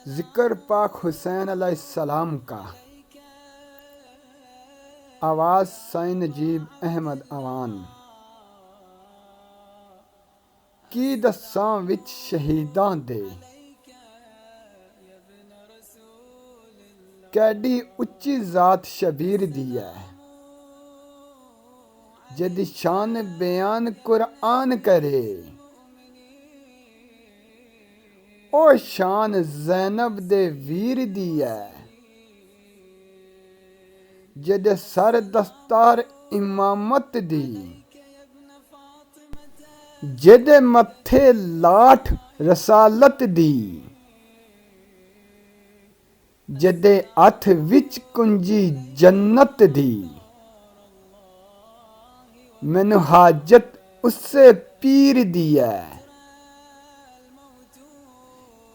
जिक्र पाक हुसैन अलैहिस्सलाम का। आवाज़ साईं नजीब अहमद अवान। की दस्सां विच शहीदां दे कैडी उच्ची ज़ात शबीर दी है, जिहदी शान बयान कुरआन करे। ओ शान ज़ैनब दे वीर दी है, जिहदे सर दस्तार इमामत दी। जिहदे मत्थे लाठ रसालत दी, जिहदे हथ विच कुंजी जन्नत दी। मैनू हाजत उससे पीर दी है,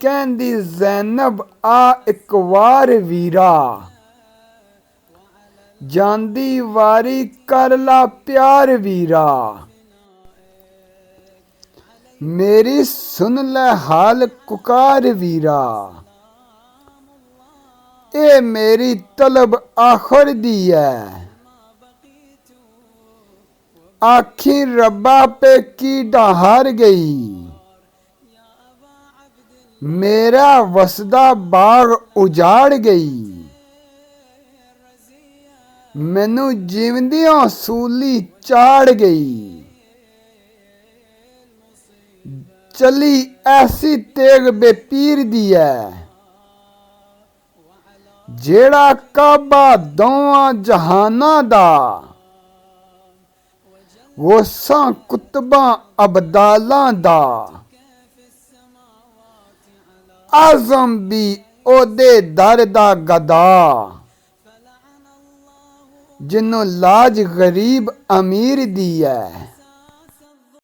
कहंदी ज़ैनब आ इक वार वीरा। जांदी वारी कर ला प्यार वीरा। मेरी सुन लै हाल कुकार वीरा। ए मेरी तलब आखर दी है, आखी रब्बा पे की डहार गई। मेरा वसदा बाग उजाड़ गई, मैनू जीवदियों सूली चाड़ गई। चली ऐसी तेग बेपीर दी है, जेड़ा काबा दोवां जहाना दा। गोसां कुतबां अबदालां दा, आज़म भी ओदे दर दा गदा। जिन्नू लाज गरीब अमीर दी है,